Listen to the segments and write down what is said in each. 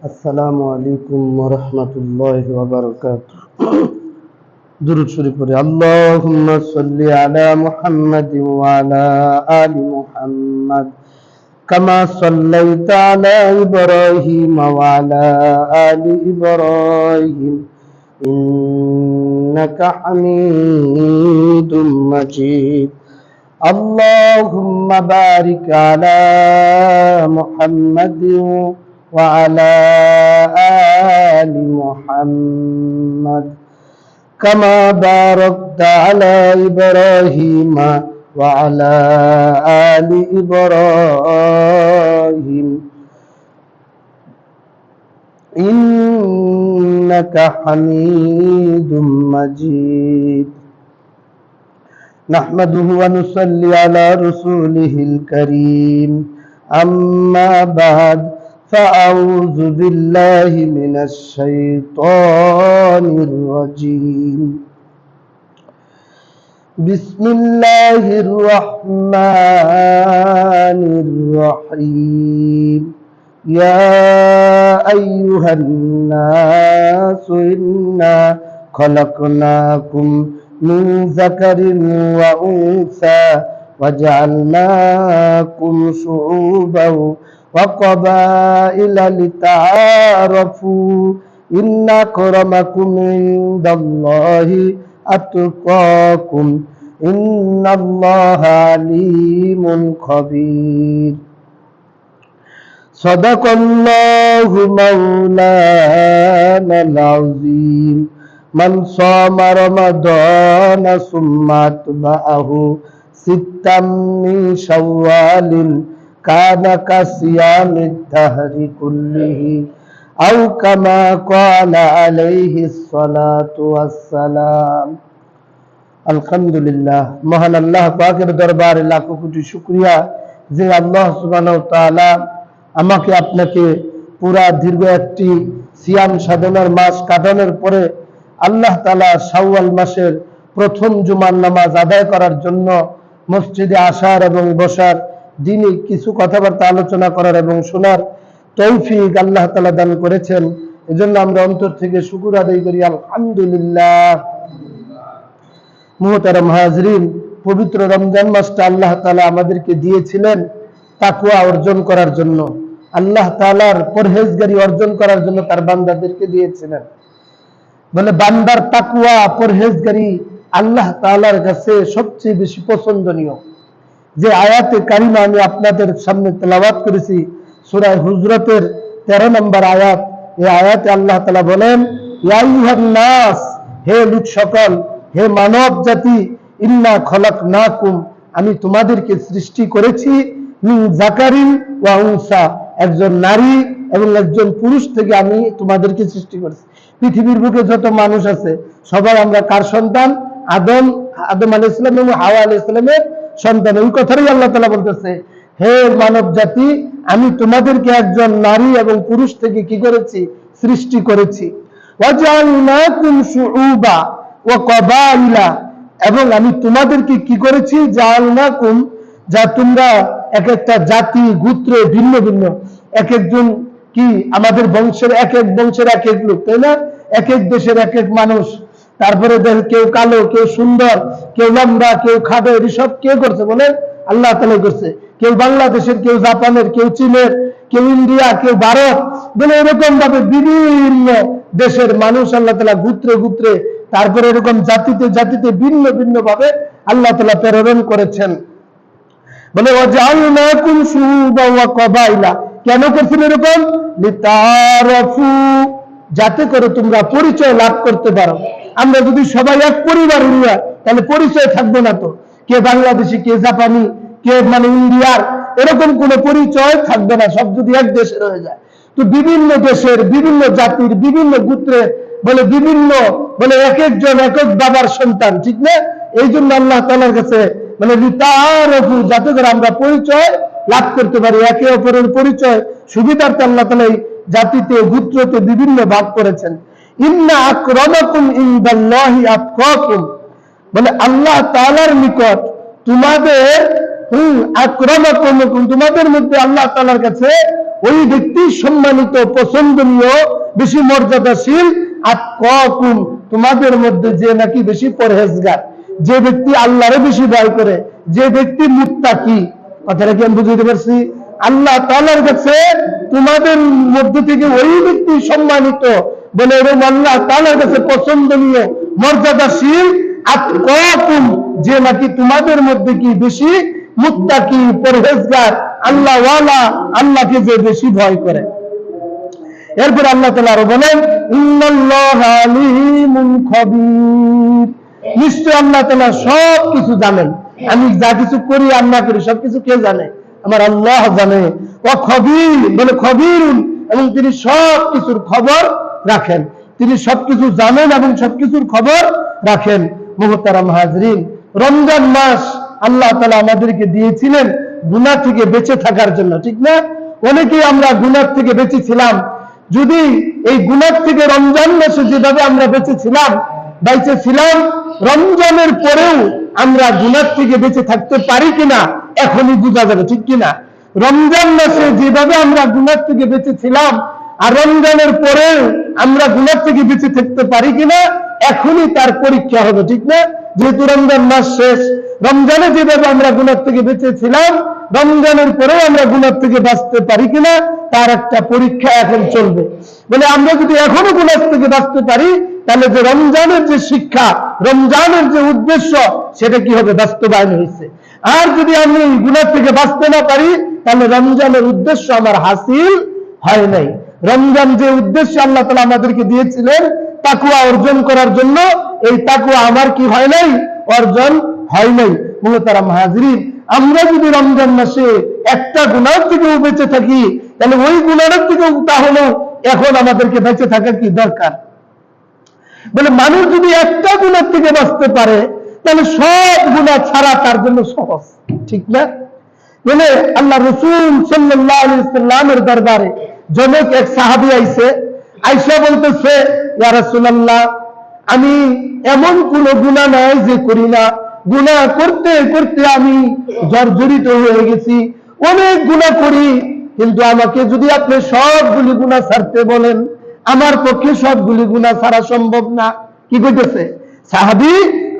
আসসালামু আলাইকুম ওয়া রাহমাতুল্লাহি ওয়া বারাকাতুহু। দুরূদ শরীফ পড়ে আল্লাহুম্মা সাল্লি আলা মুহাম্মাদিন ওয়া আলা আলি মুহাম্মাদ কামা সাল্লাইতা আলা ইব্রাহিম ওয়া আলা আলি ইব্রাহিম ইন্নাকা হামিদুম মাজিদ। আল্লাহুম্মা বারিক আলা মুহাম্মাদিন وعلى آل محمد كما باركت على إبراهيم وعلى آل إبراهيم إنك حميد مجيد نحمده ونصلي على رسوله الكريم أما بعد فأعوذ بالله من الشيطان الرجيم بسم الله الرحمن الرحيم يا أيها الناس إنا خلقناكم من ذكر وأنثى وجعلناكم شعوبا وقبائل لتعارفوا إن أكرمكم عند الله أتقاكم إن الله عليم خبير صدق الله مولانا العظيم من صام رمضان ثم أتبعه ستا من شوال كان كصيام الدهر كله أو كما قال عليه الصلاة والسلام। আলহামদুলিল্লাহ, মহান আল্লাহ পাকের দরবারে লাখো কোটি শুকরিয়া যে আল্লাহ সুবহানাহু ওয়া তাআলা আমাকে আপনাকে পুরা দীর্ঘ একটি সিয়াম সাধনার মাস কাটানোর পরে আল্লাহ তাআলা শাওয়াল মাসের প্রথম জুমার নামাজ আদায় করার জন্য মসজিদে আসার এবং বসার, দিনে কিছু কথাবার্তা আলোচনা করার এবং শোনার তৌফিক আল্লাহ তাআলা দান করেছেন। এজন্য আমরা অন্তর থেকে শুকর আদায় করি আলহামদুলিল্লাহ। মুহতারাম হাজরিন, পবিত্র রমজান মাসটা আল্লাহ তাআলা আমাদেরকে দিয়েছিলেন তাকওয়া অর্জন করার জন্য, আল্লাহ তাআলার পরহেজগারি অর্জন করার জন্য তার বান্দাদেরকে দিয়েছিলেন। বলে বান্দার তাকওয়া পরহেজগারি আল্লাহ তাআলার কাছে সবচেয়ে বেশি পছন্দনীয়। যে আয়াতে কারিমা আমি আপনাদের সামনে তেলাওয়াত করেছি সূরা হুজরাতের 13 নম্বর আয়াত, এই আয়াতে আল্লাহ তাআলা বলেন, ইয়া আইয়ুহান নাস, হে লোক সকল, হে মানব জাতি, ইন্না খলাকনাকুম, আমি তোমাদেরকে সৃষ্টি করেছি, মিন যাকারিন ওয়া উনসা, একজন নারী এবং একজন পুরুষ থেকে আমি তোমাদেরকে সৃষ্টি করেছি। পৃথিবীর বুকে যত মানুষ আছে সবাই আমরা কার সন্তান? আদম আলাইহিস সালাম এবং হাওয়া আলাইহিস সালামের সন্তান। ওই কথাই আল্লাহ তাআলা বলতেছে, হে মানব জাতি, আমি তোমাদেরকে একজন নারী এবং পুরুষ থেকে কি করেছি? সৃষ্টি করেছি। ওয়াজআলনাকুম শুউবা ওয়া কবাইলা, এবং আমি তোমাদেরকে কি করেছি? জাআলনাকুম, যা তোমরা এক একটা জাতি গোত্রে ভিন্ন ভিন্ন, এক একজন কি আমাদের বংশের এক এক বংশের এক এক লোক, তাই না? এক এক দেশের এক এক মানুষ। তারপরে কেউ কালো, কেউ সুন্দর, কেউ লম্বা, কেউ খাটো, এসব কে করছে? বলে আল্লাহ তাআলা করছে। কেউ বাংলাদেশের, কেউ জাপানের, কেউ চীনের, কেউ ইন্ডিয়া, কেউ ভারত, বলে এরকম ভাবে বিভিন্ন দেশের মানুষ আল্লাহ তাআলা গোত্রে গোত্রে, তারপরে এরকম জাতিতে জাতিতে ভিন্ন ভিন্ন ভাবে আল্লাহ তাআলা প্রেরণ করেছেন। বলে ওয়াজআলনাকুম শুউবা ওয়া কবাইলা, কেন করছেন এরকম? লিতারাফু, যাতে করে তোমরা পরিচয় লাভ করতে পারো। আমরা যদি সবাই এক পরিবার হইয়া, তাহলে পরিচয় থাকবে না তো। কে বাংলাদেশি, কে জাপানি, কে ইন্ডিয়ার, এরকম কোনো পরিচয় থাকবে না, সব যদি এক দেশের হয়ে যায়। তো বিভিন্ন দেশের বিভিন্ন জাতির বিভিন্ন গোত্রের বলে বিভিন্ন, বলে এক একজন এক এক বাবার সন্তান, ঠিক না? এই জন্য আল্লাহ তাআলার কাছে মানে লিতারাফু, যাতে করে আমরা পরিচয় লাভ করতে পারি, একে অপরের পরিচয় সুবিধার্থে আল্লাহ তাআলা জাতিতে গোত্রতে বিভিন্ন ভাগ করেছেন। ইন্না আকরামাকুম ইনদাল্লাহি আতকাকুম, বলে আল্লাহ তাআলার নিকট তোমাদের আকরামাকুম, তোমাদের মধ্যে আল্লাহ তাআলার কাছে ওই ব্যক্তি সম্মানিত, পছন্দনীয়, বেশি মর্যাদাশীল। আতকাকুম, তোমাদের মধ্যে যে নাকি বেশি পরহেজগার, যে ব্যক্তি আল্লাহরে বেশি ভয় করে, যে ব্যক্তি মুত্তাকি। কথাটা কি আমি বুঝতে পারছি? আল্লাহ তাআলার কাছে তোমাদের মধ্যে থেকে ওই ব্যক্তি সম্মানিত বলে, এবং আল্লাহ তাআলার কাছে পছন্দনীয়, মর্যাদাশীল। আতকাকুম, যে নাকি তোমাদের মধ্যে কি বেশি মুত্তাকি, পরহেজগার, আল্লাহ ওয়ালা, আল্লাহকে যে বেশি ভয় করে। এরপর আল্লাহ তাআলা আরো বলেন, ইন্নাল্লাহা আলীমুন খাবীর, নিশ্চয় আল্লাহ তাআলা সব কিছু জানেন। আমি যা কিছু করি আর না করি সবকিছু কে জানে? আমার আল্লাহ জানে। ওয়া খবীর, বলে খবীরুন, এবং তিনি সব কিছুর খবর রাখেন। তিনি সবকিছু জানেন এবং সবকিছুর খবর রাখেন। মুহতারাম হাজরিন, রমজান মাস আল্লাহ তাআলা আমাদেরকে দিয়েছিলেন গুনাহ থেকে বেঁচে থাকার জন্য, ঠিক না? অনেকেই আমরা গুনাহ থেকে বেঁচেছিলাম। যদি এই গুনাহ থেকে রমজান মাসে যেভাবে আমরা বেঁচেছিলাম, রমজানের পরেও আমরা গুনাহ থেকে বেঁচে থাকতে পারি কিনা এখনই বোঝা যাবে, ঠিক কিনা? রমজান মাসে যেভাবে আমরা গুনাহ থেকে বেঁচেছিলাম আর রমজানের পরেও আমরা গুনাহ থেকে বেঁচে থাকতে পারি কিনা এখনই তার পরীক্ষা হবে, ঠিক না? যেহেতু রমজান মাস শেষ, রমজানে যেভাবে আমরা গুনাহ থেকে বেঁচেছিলাম রমজানের পরেও আমরা গুনাহ থেকে বাঁচতে পারি কিনা তার একটা পরীক্ষা এখন চলবে। বলে আমরা যদি এখনো গুনাহ থেকে বাঁচতে পারি তাহলে যে রমজানের যে শিক্ষা, রমজানের যে উদ্দেশ্য, সেটা কি হবে? বাস্তবায়ন হয়েছে। আর যদি আমি গুনাহ থেকে বাঁচতে না পারি তাহলে রমজানের উদ্দেশ্য আমার হাসিল হয় নাই। রমজান যে উদ্দেশ্য আল্লাহ তাআলা আমাদেরকে দিয়েছিলেন তাকওয়া অর্জন করার জন্য, এই তাকওয়া আমার কি হয় নাই? অর্জন হয় নাই। মুহতারাম হাজরিন, আমরা যদি রমজান মাসে একটা গুনাহ থেকেও বেঁচে থাকি তাহলে ওই গুনাহের থেকেও তাহলে এখন আমাদেরকে বেঁচে থাকা কি দরকার? বলে মানুষ যদি একটা গুনাহ থেকে বাঁচতে পারে তাহলে সব গুনাহ ছাড়া তার জন্য সহজ, ঠিক না? বলে আল্লাহ রাসূল সাল্লাল্লাহু আলাইহি ওয়াসাল্লামের দরবারে জনক এক সাহাবী আইসা বলতেছে, ইয়া রাসূলুল্লাহ, আমি এমন কোন গুনাহ নাই যে করি না, গুনাহ করতে করতে আমি জর্জরিত হয়ে গেছি, অনেক গুনাহ করি, কিন্তু আমাকে যদি আপনি সবগুলি গুনাহ ছাড়তে বলেন আমার পক্ষে সবগুলি গুনাহ ছাড়া সম্ভব না। কি কইতেছে সাহাবী?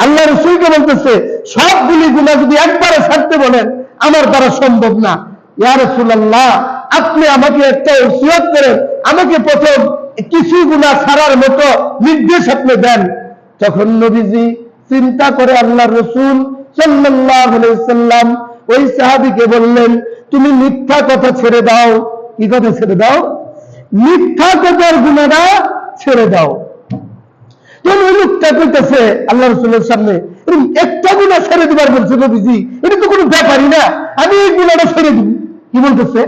আল্লাহ রাসূলকে বলতেছে সবগুলি গুনাহ যদি একবারে ছাড়তে বলেন আমার দ্বারা সম্ভব না। ইয়া রাসূলুল্লাহ, আপনি আমাকে একটা ওসিয়ত করেন, আমাকে প্রথম কিছু গুনাহ ছাড়ার মতো নির্দেশ আপনি দেন। তখন নবীজি চিন্তা করে আল্লাহ রাসূল সাল্লাল্লাহু আলাইহি ওয়াসাল্লাম ওই সাহাবীকে বললেন, তুমি মিথ্যা কথা ছেড়ে দাও। কি কথা ছেড়ে দাও? মিথ্যা কথার গুনাহটা ছেড়ে দাও। তখন ওই লোকটা কইতেছে আল্লাহ রাসূলের সামনে, একটা গুনাহ ছেড়ে দিবার বলছে নবীজি, এটা তো কোনো ব্যাপারই না, আমি এই গুনাহটা ছেড়ে দিব। কি বলতেছে?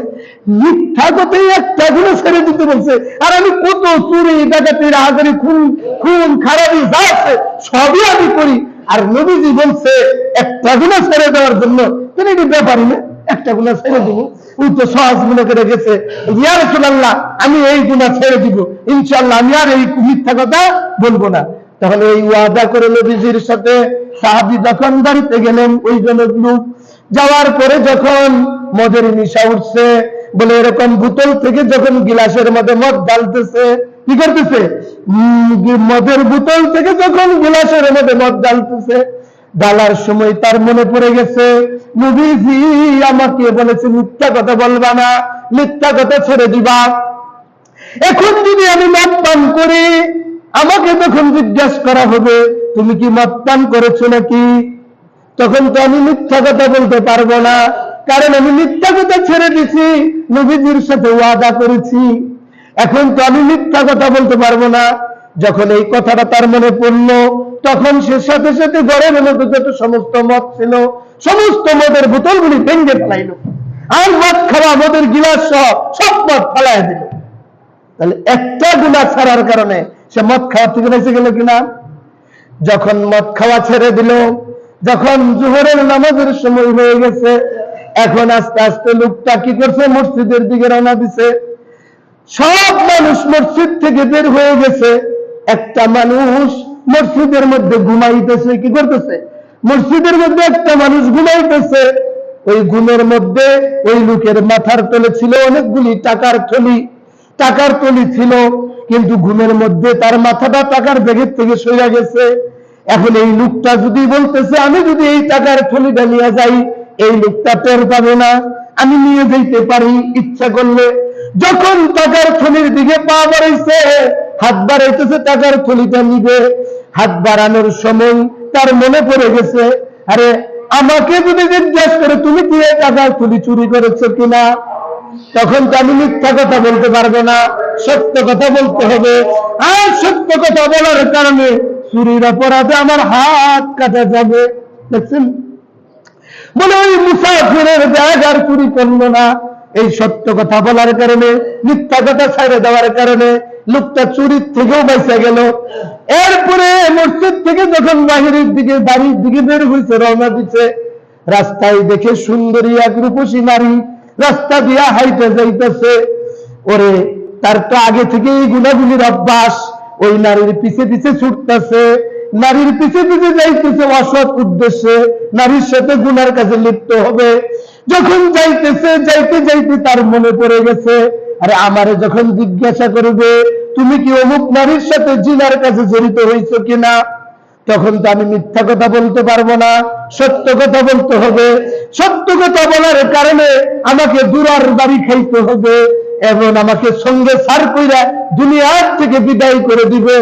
মিথ্যা কথাই একটা গুনাহ ছেড়ে দিতে বলছে, আর আমি কত চুরি, ডাকাতি, রাহাজারি, খুন খারাপি যা আছে সবই আমি করি, আর নবীজি বলছে একটা গুনাহ ছেড়ে দেওয়ার জন্য। তাহলে এটা ব্যাপারই না, একটা গুনাহ ছেড়ে দিব। ওই তো সহজ গুনাহ করে গেছে। ইয়া রাসূলুল্লাহ, আমি এই গুনাহ ছেড়ে দিব, ইনশাআল্লাহ আমি আর এই মিথ্যা কথা বলবো না। তাহলে এই ওয়াদা করে নবীজির সাথে সাহাবী যখন বাড়িতে গেলেন, ওই জনক লোক যাওয়ার পরে যখন মদের নেশা উঠছে, বলে এরকম বোতল থেকে যখন গিলাসের মধ্যে মদ ঢালতেছে, কি করতেছে? মদের বোতল থেকে যখন গিলাসের মধ্যে মদ ঢালতেছে, ঢালার সময় তার মনে পড়ে গেছে নবীজি আমাকে বলেছে মিথ্যা কথা বলবা না, মিথ্যা কথা ছেড়ে দিবা। এখন যদি আমি মদ পান করি, আমাকে যখন জিজ্ঞাসা করা হবে তুমি কি মদ পান করেছো নাকি, তখন তো আমি মিথ্যা কথা বলতে পারবো না, কারণ আমি মিথ্যা কথা ছেড়ে দিছি, নবীজির সাথে ওয়াদা করেছি। এখন তো আমি মিথ্যা কথা বলতে পারবো না। যখন এই কথাটা তার মনে পড়লো, তখন সে সাথে সাথে ঘরের মধ্যে যত সমস্ত মদ ছিল সমস্ত মদের বোতলগুলি ভেঙে ফেলাইল, আর মদ খাওয়া মদের গিলাস সহ সব মদ ফেলাই দিল। তাহলে একটা গুনাহ ছাড়ার কারণে সে মদ খাওয়া থেকে বেঁচে গেল কিনা? যখন মদ খাওয়া ছেড়ে দিল, যখন জোহরের নামাজের সময় হয়ে গেছে, এখন আস্তে আস্তে লোকটা কি করছে? মসজিদের দিকে রওনা দিছে। সব মানুষ মসজিদ থেকে বের হয়ে গেছে, একটা মানুষ মসজিদের মধ্যে ঘুমাইতেছে। কি করতেছে? মসজিদের মধ্যে একটা মানুষ ঘুমাইতেছে। ওই গুণের মধ্যে ওই লোকের মাথার তলে ছিল অনেকগুলি টাকার থলি ছিল, কিন্তু ঘুমের মধ্যে তার মাথাটা টাকার ব্যাগের থেকে সরে গেছে। এখন এই লোকটা যদি বলতেছে আমি যদি এই টাকার থলিটা নিয়ে যাই, এই লোকটা টের পাবে না, আমি নিয়ে যেতে পারি ইচ্ছা করলে। যখন টাকার থলির দিকে পা বাড়াইছে, হাত বাড়াইতেছে টাকার থলিটা নিবে, হাত বাড়ানোর সময় তার মনে পড়ে গেছে, আরে আমাকে যদি জিজ্ঞাসা করে তুমি কি এই টাকার থলি চুরি করেছো কিনা, তখন তো আমি মিথ্যা কথা বলতে পারবো না, সত্য কথা বলতে হবে। আর সত্য কথা বলার কারণে চুরির অপরাধে আমার হাত কাটা যাবে। দেখছেন, বলে ওই মুসাফিরের ব্যাগ আর চুরি করলো না। এই সত্য কথা বলার কারণে, মিথ্যা কথা ছেড়ে দেওয়ার কারণে লোকটা চুরির থেকেও বেঁচে গেল। এরপরে মসজিদ থেকে যখন বাহিরের দিকে বাড়ির দিকে বের হয়েছে, রওনা দিচ্ছে, রাস্তায় দেখে সুন্দরী এক রূপসী নারী রাস্তা দিয়া হাইটে যাইতেছে। ওরে তার তো আগে থেকে এই গুণাগুলির অভ্যাস, ওই নারীর পিছে পিছে ছুটতেছে, নারীর পিছে পিছে যাইতেছে অসৎ উদ্দেশ্যে, নারীর সাথে গুনার কাছে লিপ্ত হবে। যখন যাইতেছে যাইতে যাইতে তার মনে পড়ে গেছে, আরে আমারে যখন জিজ্ঞাসা করবে তুমি কি অমুক নারীর সাথে জিনার কাছে জড়িত হয়েছো কিনা, তখন তো আমি মিথ্যা কথা বলতে পারবো না, সত্য কথা বলতে হবে। সত্য কথা বলার কারণে আমাকে দুরার বাড়ি খাইতে হবে এবং আমাকে সঙ্গে সার কইরা দুনিয়ার থেকে বিদায় করে দিবে।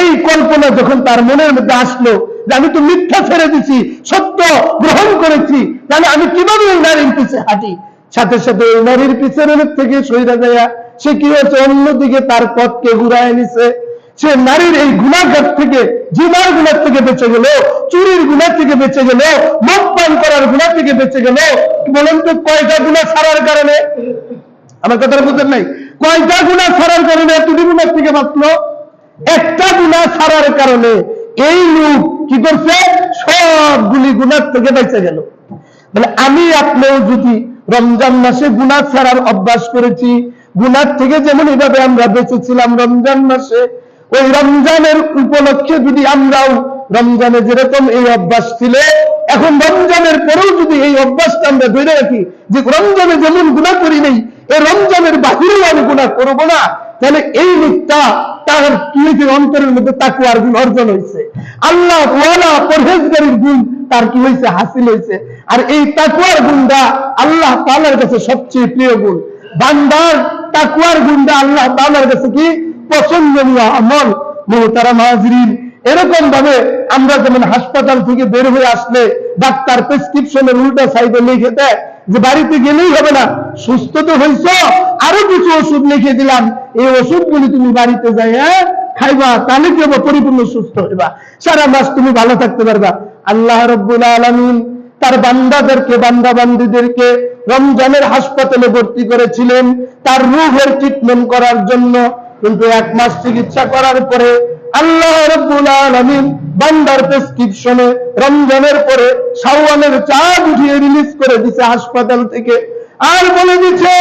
এই কল্পনা যখন তার মনের মধ্যে আসলো যে আমি তো মিথ্যা ছেড়ে দিছি, সত্য গ্রহণ করেছি, তাহলে আমি কিভাবে ওই নারীর পিছে হাঁটি, সাথে সাথে ওই নারীর পিছনের থেকে সইরা যায় সে কি হয়েছে, অন্যদিকে তার পথকে ঘুরায় নিছে। সে নারীর এই গুনাহগার থেকে, জিনার গুনাহ থেকে বেঁচে গেল, চুরির গুনাহ থেকে বেঁচে গেল, মদ পান করার গুনাহ থেকে বেঁচে গেল। বলেন তো কয়টা গুনাহ ছাড়ার কারণে, আমার কথাটা বুঝেন নাই, কয়টা গুনাহ ছাড়ার কারণে এতটি গুনাহ থেকে বাঁচলো? একটা গুনাহ ছাড়ার কারণে এই লোক কি করছে, সবগুলি গুনাহ থেকে বেঁচে গেল। বলে আমি আপনিও যদি রমজান মাসে গুনাহ ছাড়ার অভ্যাস করেছি, গুনাহ থেকে যেমন এইভাবে আমরা বেঁচেছিলাম রমজান মাসে, ওই রমজানের উপলক্ষে যদি আমরাও রমজানে যেরকম এই অভ্যাস ছিল, এখন রমজানের পরেও যদি এই অভ্যাসটা আমরা ধরে রাখি যে রমজানে যেমন গুনাহ করি নেই, এই রমজানের বাহিরেও আমি গুনাহ করবো না, তাহলে এই লোকটা তার কি হয়েছে, অন্তরের মধ্যে তাকওয়ার গুণ অর্জন হয়েছে, আল্লাহ ওয়ালা পরহেজগারির গুণ তার কি হয়েছে, হাসিল হয়েছে। আর এই তাকওয়ার গুণটা আল্লাহ তাআলার কাছে সবচেয়ে প্রিয় গুণ। বান্দার তাকওয়ার গুণটা আল্লাহ তাআলার কাছে কি পছন্দনীয় আমল। মুহতারাম হাজিরিন, এরকম ভাবে আমরা যেমন হাসপাতাল থেকে বের হয়ে আসলে ডাক্তার প্রেসক্রিপশনের উল্টা সাইডে লিখে দেয় যে বাড়িতে গেলেই হবে না, সুস্থ তো হইছ, আরো কিছু ওষুধ লিখে দিলাম, এই ওষুধগুলি তুমি বাড়িতে যাই খাইবা, তাহলে কি হবে, পরিপূর্ণ সুস্থ হইবা, সারা মাস তুমি ভালো থাকতে পারবা। আল্লাহ রাব্বুল আলামিন তার বান্দাদেরকে, বান্দা বান্দীদেরকে রমজানের হাসপাতালে ভর্তি করেছিলেন তার রূহের ট্রিটমেন্ট করার জন্য। কিন্তু 1 মাস চিকিৎসা করার পরে আল্লাহ রাব্বুল আলামিন বান্দার প্রেসক্রিপশনে রমজানের পরে শাওয়ালের চাঁদ উঠিয়ে রিলিজ করে দিছে হাসপাতাল থেকে, আর বলে দিচ্ছে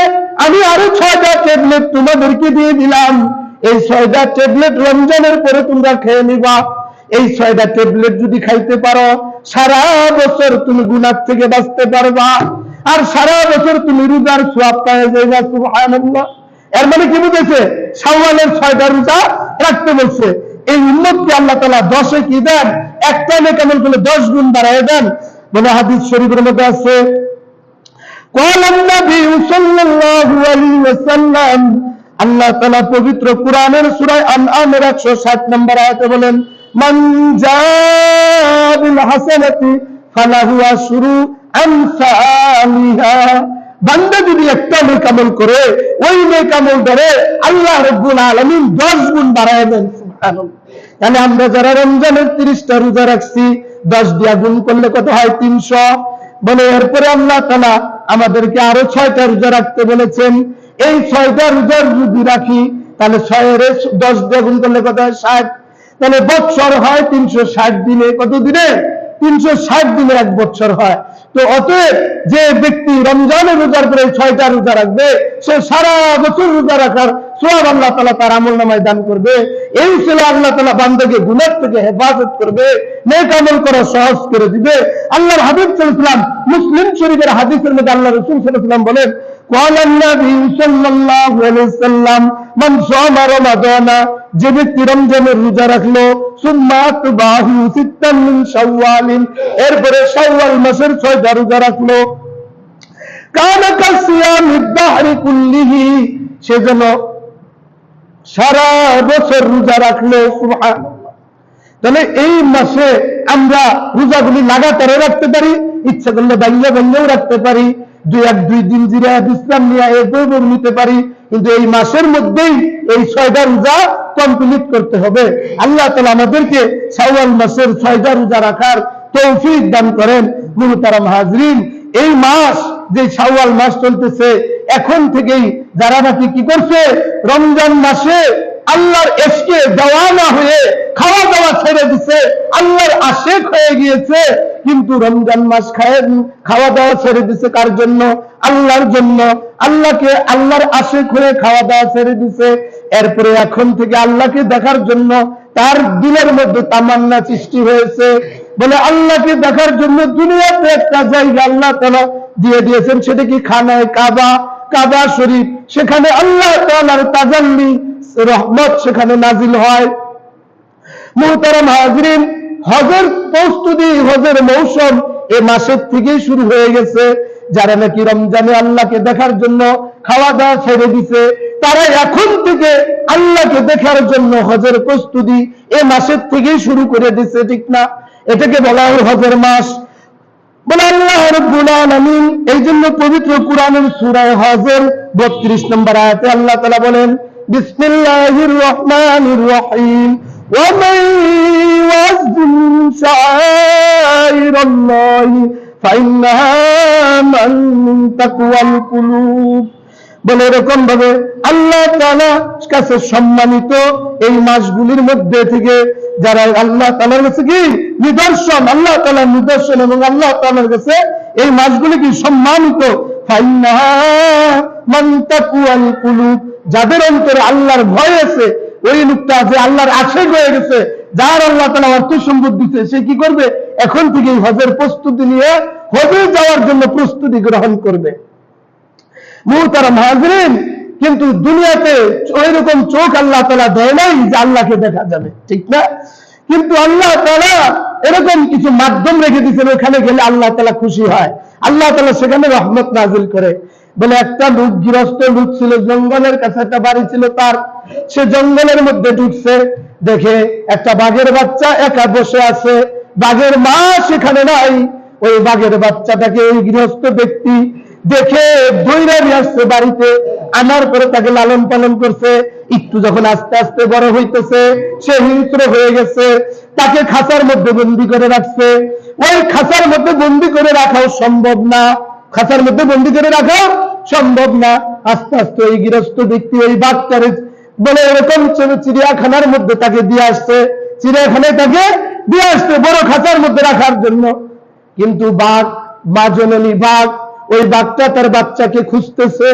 আমি আরো 6টা ট্যাবলেট তোমাদেরকে দিয়ে দিলাম, এই 6টা ট্যাবলেট রমজানের পরে তোমরা খেয়ে নিবা। এই 6টা ট্যাবলেট যদি খাইতে পারো, সারা বছর তুমি গুনাহ থেকে বাঁচতে পারবা, আর সারা বছর তুমি রোজার সওয়াব পেয়ে যাবে। সুবহানাল্লাহ। এর মানে কি বুঝেছে, শাওয়ালের 6টা রোজা রাখতে বলছে। এই উম্মতকে আল্লাহ তাআলা 10-এ কি দেন, একটা নেক আমল করলে 10 গুণ বাড়ায় দেন। বলে হাদিস শরীফের মধ্যে আছে, قال النبي صلى الله عليه وسلم, আল্লাহ তাআলা পবিত্র কোরআনের সূরা আনআমের 160 নম্বর আয়াতে বলেন, মান জাআ বিল হাসানাতি ফালাহু আশরু আমসালিহা। বান্দা যদি একটা নেক আমল করে, ওই নেক আমল ধরে আল্লাহ রাব্বুল আলামিন 10 গুণ বাড়ায় দেন। সুবহানাল্লাহ। তাহলে আমরা যারা রমজানের 30টা রোজা রাখছি, 10 দিয়া গুণ করলে কত হয়, 300। বলে এরপরে আল্লাহ তাআলা আমাদেরকে আরো 6টা রোজা রাখতে বলেছেন। এই 6টা রোজা যদি রাখি, তাহলে 6 এর 10 দিয়ে গুণ করলে কত হয়, 60। তাহলে বছর হয় 360 দিনে, কত দিনে, 360 দিনে 1 বছর হয়। তো অতএব যে ব্যক্তি রমজানের রোজার পরে 6টা রোজা রাখবে, সে সারা বছর রোজা রাখার সওয়াব আল্লাহ তাআলা তার আমলনামায় দান করবে। এই ছিল আল্লাহ তাআলা বান্দাকে গুনাহ থেকে হেফাজত করবে, নেক আমল করা সহজ করে দিবে। আল্লাহর হাবিব সাল্লাল্লাহু আলাইহি ওয়াসাল্লাম মুসলিম শরীফের হাদিসের মধ্যে আল্লাহ রাসূল সাল্লাল্লাহু আলাইহি ওয়াসাল্লাম বলেন, ক্বালা নবী সাল্লাল্লাহু আলাইহি ওয়াসাল্লাম, মান সামা রমাদানা, যে ব্যক্তি রমজানের রোজা রাখলো, সুম্মা আতবাহু সিত্তান মিন শাওয়ালিন, এরপরে শাওয়াল মাসের 6টা রোজা রাখলো, কানা কাসিয়ামিদ দাহরি কুল্লিহি, সেজন্য সারা বছর রোজা রাখলো। সুবহানাল্লাহ। তাহলে এই মাসে আমরা রোজাগুলি লাগাতারে রাখতে পারি, ইচ্ছা করলে বাইরেও রাখতে পারি, দুই দিন জিরা বিশ্রাম নিয়ে এরপর নিতে পারি, কিন্তু এই মাসের মধ্যেই এই 6টা রোজা কমপ্লিট করতে হবে। আল্লাহ তাআলা আমাদেরকে শাওয়াল মাসের 6টা রোজা রাখার তৌফিক দান করেন। মুহতারাম হাজরিন, এই মাস যে শাওয়াল মাস চলতেছে, এখন থেকেই যারা নাকি কি করছে, রমজান মাসে আল্লাহর ইশকে দেওয়ানা হয়ে খাওয়া দাওয়া ছেড়ে দিছে, আল্লাহর আশিক হয়ে গিয়েছে, কিন্তু রমজান মাস খাওয়া দাওয়া ছেড়ে দিছে কার জন্য? আল্লাহর জন্য। আল্লাহর আশিক হয়ে খাওয়া দাওয়া ছেড়ে দিছে। এরপরে এখন থেকে আল্লাহকে দেখার জন্য তার দিলের মধ্যে তামান্না সৃষ্টি হয়েছে, বলে আল্লাহকে দেখার জন্য দুনিয়াতে একটা জায়গা আল্লাহ তাআলা দিয়ে দিয়েছেন, সেটা কি খানায় কাবা শরীফ। সেখানে আল্লাহ তাআলার তাজাল্লি রহমত সেখানে নাজিল হয়। মুহতারাম হাজরিন, হজের প্রস্তুতি, হজের মৌসুম এই মাসের থেকেই শুরু হয়ে গেছে। যারা নাকি রমজানে আল্লাহকে দেখার জন্য খাওয়া দাওয়া ছেড়ে দিছে, তারা এখন থেকে আল্লাহকে দেখার জন্য হজের প্রস্তুতি এই মাসের থেকেই শুরু করে দিছে, ঠিক না? এটাকে বলা হয় হজের মাস। বলে আল্লাহ রাব্বুল আলামিন এই জন্য পবিত্র কুরআনের সূরা হজের 32 নম্বর আয়াতে আল্লাহ তাআলা বলেন, বিসমিল্লাহির রহমানির রহিম, ওয়া মান ইউআযযিম শাআইরাল্লাহি ফাইন্নাহা মিন তাকওয়াল কুলুব। বলে এরকম ভাবে আল্লাহ তাআলার কাছে সম্মানিত এই মাসগুলির মধ্যে থেকে যারা আল্লাহ তাআলার কাছে কি নিদর্শন, আল্লাহ তাআলার নিদর্শন এবং আল্লাহ তাআলার কাছে এই মাসগুলি কি সম্মানিত, ফাইন্নাহা মিন তাকওয়াল কুলুব, যাদের অন্তরে আল্লাহর ভয় আছে, ওই লোকটা যে আল্লাহর আশিক হয়ে গেছে, যার আল্লাহ তাআলা অর্থ সম্পদ দিতে, সে কি করবে? এখন থেকে হজের প্রস্তুতি নিয়ে হজে যাওয়ার জন্য প্রস্তুতি গ্রহণ করবে। মুহতারাম হাজরিন, কিন্তু দুনিয়াতে ওইরকম চোখ আল্লাহ তাআলা দেয় নাই যে আল্লাহকে দেখা যাবে, ঠিক না? কিন্তু আল্লাহ তাআলা এরকম কিছু মাধ্যম রেখে দিয়েছেন, ওখানে গেলে আল্লাহ তাআলা খুশি হয়, আল্লাহ তাআলা সেখানে রহমত নাজিল করে। বলে একটা লোক, গৃহস্থ লোক ছিল, জঙ্গলের কাছে একটা বাড়ি ছিল তার, সে জঙ্গলের মধ্যে ঢুকছে, দেখে একটা বাঘের বাচ্চা একা বসে আছে, বাঘের মা সেখানে নাই। ওই বাঘের বাচ্চাটাকে ওই গৃহস্থ ব্যক্তি দেখে দৌড়ে নিয়ে আসছে বাড়িতে, আনার পরে তাকে লালন পালন করছে। একটু যখন আস্তে আস্তে বড় হইতেছে, সে হিংস্র হয়ে গেছে, তাকে খাঁচার মধ্যে বন্দি করে রাখছে। ওই খাঁচার মধ্যে বন্দি করে রাখাও সম্ভব না, খাঁচার মধ্যে বন্দি করে রাখাও সম্ভব না। আস্তে আস্তে ওই গৃহস্থ ব্যক্তি ওই বাঘটারে বলে এরকম চিড়িয়াখানার মধ্যে তাকে দিয়ে আসছে, চিড়িয়াখানায় তাকে দিয়ে আসছে বড় খাঁচার মধ্যে রাখার জন্য। কিন্তু বাঘ, মা জননী বাঘ, ওই বাঘটা তার বাচ্চাকে খুঁজতেছে।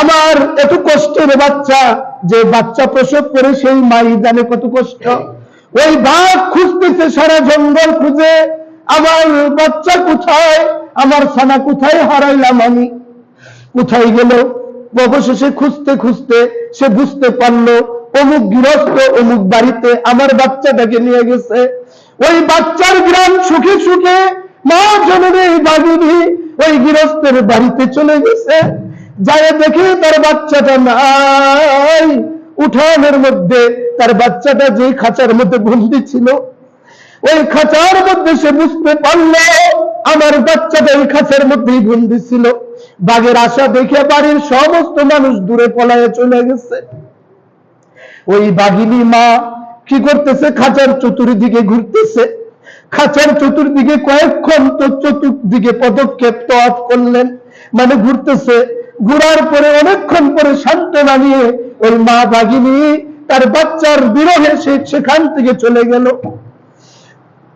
আমার এত কষ্টের বাচ্চা, যে বাচ্চা প্রসব করে সেই মাই জানে কত কষ্ট। ওই বাঘ খুঁজতেছে সারা জঙ্গল খুঁজে, আমার বাচ্চা কোথায়, আমার ছানা কোথায় হারাইলাম আমি, কোথায় গেল? অবশেষে খুঁজতে খুঁজতে সে বুঝতে পারলো অমুক গৃহস্থ অমুক বাড়িতে আমার বাচ্চাটাকে নিয়ে গেছে। ওই বাচ্চার গ্রাম সুখে সুখে মা জননী বাগিনী ওই গৃহস্থের বাড়িতে চলে গেছে। যায় দেখে তার বাচ্চাটা নাই, উঠানের মধ্যে তার বাচ্চাটা যে খাঁচার মধ্যে বন্দি ছিল, ওই খাঁচার মধ্যে সে বুঝতে পারলো আমার বাচ্চাটা ওই খাঁচার মধ্যেই বন্দি ছিল। বাঘের আশা দেখে বাড়ির সমস্ত মানুষ দূরে পলায়ে চলে গেছে। ওই বাঘিনী মা কি করতেছে? খাঁচার চতুর্দিকে ঘুরতেছে। খাঁচার চতুর্দিকে কয়েকক্ষণ তো চতুর্দিকে পদক্ষেপ তওয়াফ করলেন, মানে ঘুরতেছে। ঘুরার পরে অনেকক্ষণ পরে সান্ত্বনা নিয়ে ওই মা বাঘিনী তার বাচ্চার বিরহে সেখান থেকে চলে গেল।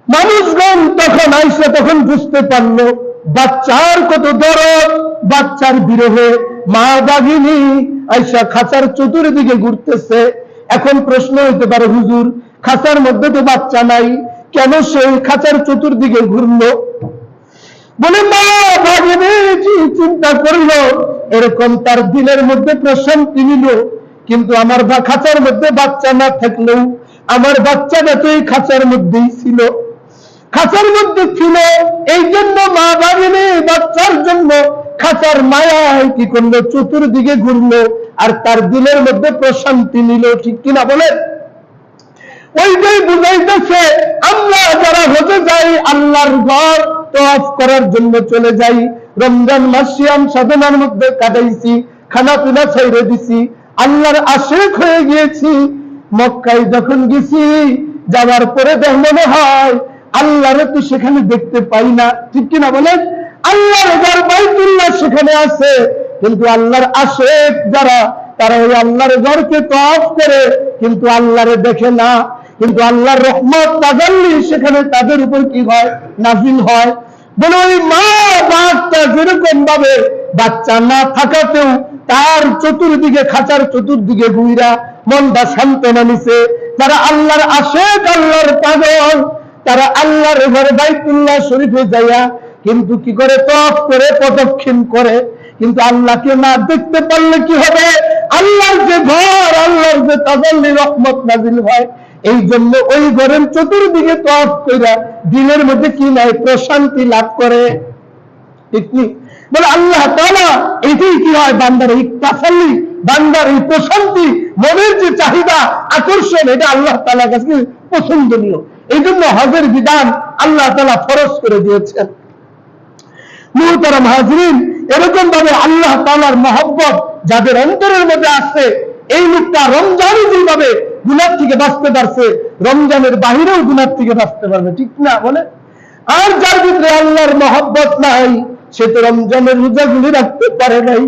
মানুষগণ তখন আইসা তখন বুঝতে পারলো বাচ্চার কত দরদ, বাচ্চার বিরহে মা বাঘিনী আয়সা খাঁচার চতুর্দিকে ঘুরতেছে। এখন প্রশ্ন হইতে পারে, হুজুর খাঁচার মধ্যে তো বাচ্চা নাই, কেন সেই খাঁচার চতুর্দিকে ঘুরলো? বলে মা ভাগিনী চিন্তা করলো, এরকম তার দিলের মধ্যে প্রশান্তি নিল, কিন্তু আমার খাঁচার মধ্যে বাচ্চা না থাকলেও আমার বাচ্চাটা তো এই খাঁচার মধ্যেই ছিল, খাঁচার মধ্যে ছিল। এই জন্য মা ভাগিনী বাচ্চার জন্য খাঁচার মায়ায় কি করলো, চতুর্দিকে ঘুরলো আর তার দিলের মধ্যে প্রশান্তি নিল। ঠিক কিনা বলে? ওইটাই বুঝাইতেছে আমরা যারা হজে যাই, আল্লাহর ঘর তওয়াফ করার জন্য চলে যাই, রমজান মাস সিয়াম সাধনার মধ্যে কাটাইছি, খানা পিনা ছেড়ে দিছি, আল্লাহর আশিক হয়ে গিয়েছি। মক্কায় যখন গেছি, যাওয়ার পরে মনে হয় আল্লাহরে তো সেখানে দেখতে পাই না। ঠিক কিনা বলেন? আল্লাহর ঘর বাইতুল্লাহ সেখানে আছে, কিন্তু আল্লাহর আশিক যারা, তারা ওই আল্লাহর ঘরকে তওয়াফ করে কিন্তু আল্লাহরে দেখে না। কিন্তু আল্লাহর রহমত তাজাল্লি সেখানে তাদের উপর কি হয়, নাজিল হয়। বলে ওই মা বাচ্চা যেরকম ভাবে বাচ্চা না থাকাতেও তার চতুর্দিকে, খাঁচার চতুর্দিকে ঘুরা মনটা সান্ত্বনা নিছে। যারা আল্লাহর আশিক, আল্লাহর পাগল, তারা আল্লাহর ঘরে বাইতুল্লাহ শরীফে যাইয়া কিন্তু কি করে, তওয়াফ করে, প্রদক্ষিণ করে। কিন্তু আল্লাহকে না দেখতে পারলে কি হবে? আল্লাহর যে ঘর, আল্লাহর যে তাজাল্লি রহমত নাজিল হয়, এই জন্য ওই ঘরের চতুর্দিকে তওয়াফ কইরা দিলের মধ্যে কি নাই, প্রশান্তি লাভ করে। ঠিক নি? বলে আল্লাহ তাআলা এটাই কি হয়, বান্দার এই তাসাল্লি, বান্দার এই প্রশান্তি, মনের যে চাহিদা, আকর্ষণ, এটা আল্লাহ তাআলার কাছে পছন্দনীয়। এই জন্য হজের বিধান আল্লাহ তাআলা ফরজ করে দিয়েছেন। মুহতারাম হাজরিন, এরকম ভাবে আল্লাহ তাআলার মহব্বত যাদের অন্তরের মধ্যে আছে, এই লোকটা রমজানে যেভাবে গুনাহ থেকে বাঁচতে পারছে, রমজানের বাহিরেও গুনাহ থেকে বাঁচতে পারবে। ঠিক না বলে? আর যার ভিতরে আল্লাহর মহব্বত নাই, সে তো রমজানের রোজাগুলি রাখতে পারে নাই,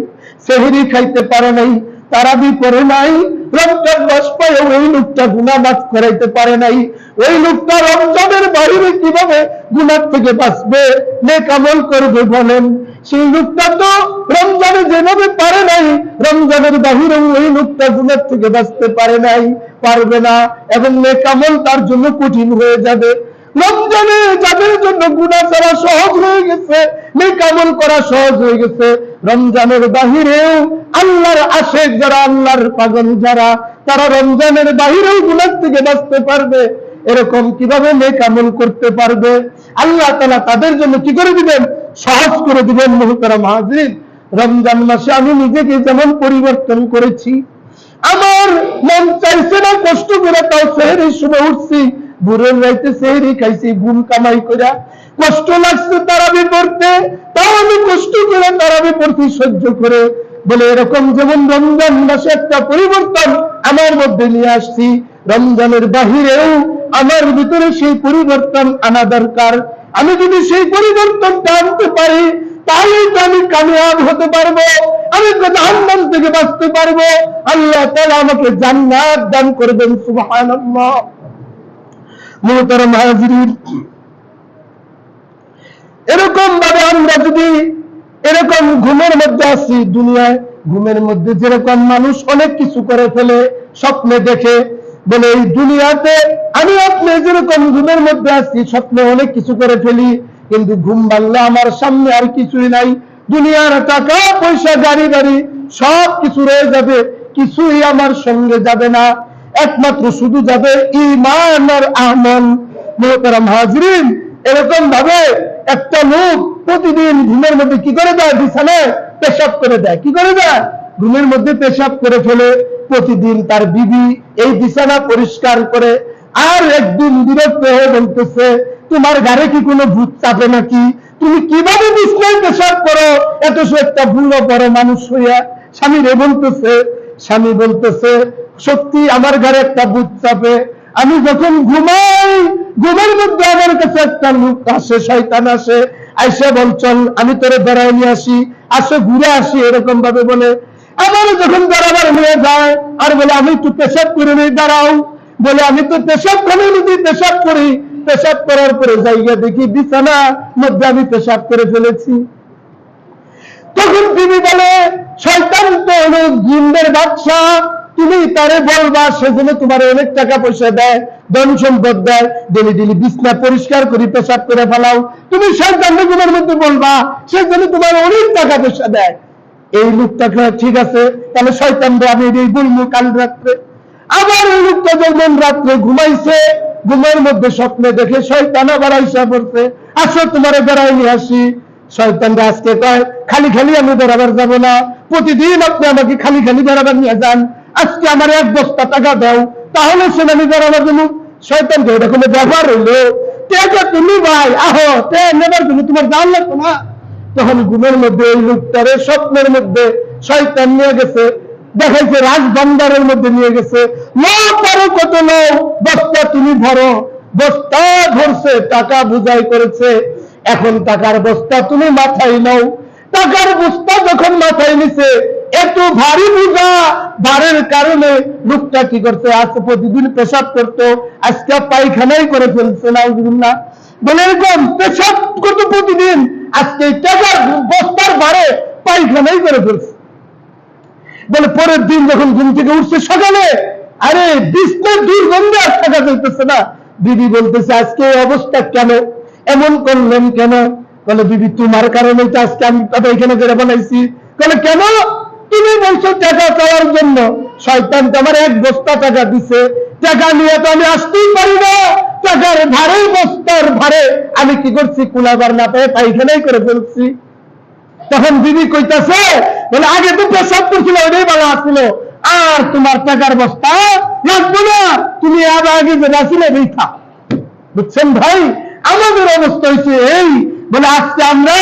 সেহরি খাইতে পারে নাই, তারাবি পড়ে নাই, রমজান মাস পায় ওই লোকটা গুনাহ মাফ করাইতে পারে নাই। ওই লোকটা রমজানের বাহিরে কিভাবে গুনাহ থেকে বাঁচবে, নেক আমল করবে বলেন? সেই লোকটা তো রমজানে যেভাবে পারে নাই, রমজানের বাহিরেও ওই লোকটা গুনাহ থেকে বাঁচতে পারে নাই, পারবে না, এবং নেক আমল তার জন্য কঠিন হয়ে যাবে। রমজানে যাদের জন্য গুনাহ করা সহজ হয়ে গেছে, নেক আমল করা সহজ হয়ে গেছে, রমজানের বাহিরেও আল্লাহর আশিক যারা, আল্লাহর পাগল যারা, তারা রমজানের বাহিরেও গুনাহ থেকে বাঁচতে পারবে। এরকম কিভাবে নেক আমল করতে পারবে? আল্লাহ তাআলা তাদের জন্য কি করে দিবেন? সহজ করে দিবেন। মুহতারাম হাজিরিন, রমজান মাসে আমি নিজেকে যেমন পরিবর্তন করেছি, আমার মন চাইছে না কষ্ট করে, তাও সেহরির সময় উঠছি, ভোরের রাইতে সেহরি খাইছি, ঘুম কামাই করে, কষ্ট লাগছে তারাবি পড়তে, তাও আমি কষ্ট করে তারাবি পড়ছি সহ্য করে। বলে এরকম যেমন রমজান মাসে একটা পরিবর্তন আমার মধ্যে নিয়ে আসছি, রমজানের বাহিরেও আমার ভিতরে সেই পরিবর্তন আনা দরকার। আমি যদি সেই পরিবর্তনটা আনতে পারি, তাহলেই তো আমি কামিয়াব হতে পারবো, আমি জাহান্নাম থেকে বাঁচতে পারবো। আল্লাহ তাআলা আমাকে জান্নাত দান করবেন। সুবহানাল্লাহ। মুহতারাম হাজিরিন, এরকম ভাবে আমরা যদি এরকম ঘুমের মধ্যে আছি, দুনিয়ায় ঘুমের মধ্যে যেরকম মানুষ অনেক কিছু করে ফেলে, স্বপ্নে দেখে, বলে এই দুনিয়াতে আমি আপনি যেরকম ঘুমের মধ্যে আছি, স্বপ্নে অনেক কিছু করে ফেলি, কিন্তু ঘুম ভাঙলে আমার সামনে আর কিছুই নাই। দুনিয়ার টাকা পয়সা, গাড়ি বাড়ি সব কিছু রয়ে যাবে, কিছুই আমার সঙ্গে যাবে না, একমাত্র শুধু যাবে ঈমান আর আমল। মুহতারাম হাজিরিন, এরকম ভাবে একটা লোক প্রতিদিন ঘুমের মধ্যে কি করে দেয়? বিছানায় পেশাব করে দেয়। কি করে দেয়? ঘুমের মধ্যে পেশাব করে ফেলে। প্রতিদিন তার বিবি এই বিছানা পরিষ্কার করে, আর একদিন বিরক্ত হয়ে বলতেছে, তোমার ঘরে কি কোনো ভূত চাপে নাকি? তুমি কিভাবে বিছানায় পেশাব করো, এত একটা ভুল বড় মানুষ হইয়া? স্বামী রে বলতেছে, স্বামী বলতেছে, সত্যি আমার ঘরে একটা ভূত চাপে। আমি যখন ঘুমাই, ঘুমের মধ্যে আমার কাছে একটা লোক আসে, শয়তান আসে, আইসা বল চল আমি তোরে বেড়ায় নিয়ে আসি, আসে ঘুরে আসি, এরকম ভাবে বলে। আমারও যখন বেড়াবার হয়ে যায়, আর বলে আমি একটু পেশাব করে নেই, দাঁড়াও, বলে আমি তো পেশাব করে যদি পেশাব করি, পেশাব করার পরে জায়গা দেখি বিছানা মধ্যে আমি পেশাব করে ফেলেছি। তখন বিবি বলে, শয়তান তো হলো জিন্দের বাদশা, তুমি তারে বলবা সেজন্য তোমার অনেক টাকা পয়সা দেয়, ধন সম্পদ দেয়, ডেলি ডেলি বিছনা পরিষ্কার করে পেশাব করে ফেলাও, তুমি শয়তান তোমার মধ্যে বলবা সেজন্য তোমার অনেক টাকা পয়সা দেয়। এই লোকটাকে ঠিক আছে, তাহলে শয়তান আমি এই বলবো কাল রাত্রে। আবার ওই লোকটা যখন রাত্রে ঘুমাইছে, ঘুমের মধ্যে স্বপ্নে দেখে শয়তান আবার আইসা পড়ছে, আসো তোমারে বেড়াই নিয়ে আসি। শয়তানরা আজকে কয়, খালি খালি আমি বেড়াবার যাবো না, প্রতিদিন আপনি আমাকে খালি খালি বেড়াবার নিয়ে যান, আজকে আমার 1 বস্তা টাকা দাও, তাহলে সে আমি বেড়াবার জন্য। শয়তানকে এটা কোনো ব্যবহার হইলো? টাকা তুমি ভাই আহো, নেবার জন্য তোমার দাম লাগতো না। তখন ঘুমের মধ্যে এই লোকটারে স্বপ্নের মধ্যে শয়তান নিয়ে গেছে, দেখাইছে রাজভান্ডারের মধ্যে নিয়ে গেছে, পারো কত লোক, বস্তা তুমি ভরো। বস্তা ধরছে, টাকা বুঝাই করেছে, এখন টাকার বস্তা তুমি মাথায় নাও। টাকার বস্তা যখন মাথায় নিছে, এত ভারী বোঝা, ভারের কারণে লোকটা কি করছে, আজকে প্রতিদিন পেশাব করতো, আজকে পায়খানাই করে ফেলছে না বলে, এরকম পেশাব করতো প্রতিদিন, আজকে টাকার বস্তার ভারে পায়খানাই করে ফেলছে। বলে পরের দিন যখন ঘুম থেকে উঠছে সকালে, আরে বিছনার দুর্গন্ধে আর থাকা যাইতেছে না। বিবি বলতেছে, আজকে এই অবস্থা কেন, এমন করলেন কেন? বলে, বিবি তোমার কারণে তো আজকে আমি এখানে করে বানাইছি। বলে, কেন? তুমি বলছো টাকা চাওয়ার জন্য, শয়তান তো আমার 1 বস্তা টাকা দিছে, টাকা নিয়ে তো আমি আসতেই পারি না, টাকার ভারে বস্তার ভারে আমি কি করছি, কুলাবার না পেয়ে পায়খানাই করে ফেলছি। তখন বিবি কইতাছে, বলে আগে তো পেশাব করছিল, ওইটাই ভালো আসছিল, আর তোমার টাকার বস্তা লাগবে না, তুমি আগে যেটা ছিল রেখা। বুঝছেন ভাই, আমাদের অবস্থা হয়েছে এই। বলে আজকে আমরা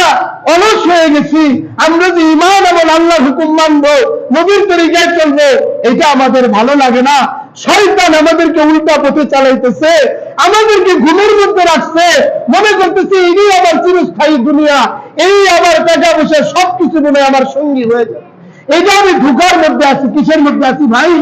অলস হয়ে গেছি, আমরা যে ঈমান এবং আল্লাহর হুকুম মানবো, নবীর তরিকায় চলবো, এটা আমাদের ভালো লাগে না। শয়তান আমাদেরকে উল্টা পথে চালাইতেছে, আমাদেরকে ঘুমের মধ্যে রাখছে, মনে করতেছে এই আবার চিরস্থায়ী দুনিয়া, এই আবার টাকা পয়সা সবকিছু মনে আমার সঙ্গী হয়ে যায়। এটা আমি ধোঁকার মধ্যে আছি। কিসের মধ্যে আছি ভাই?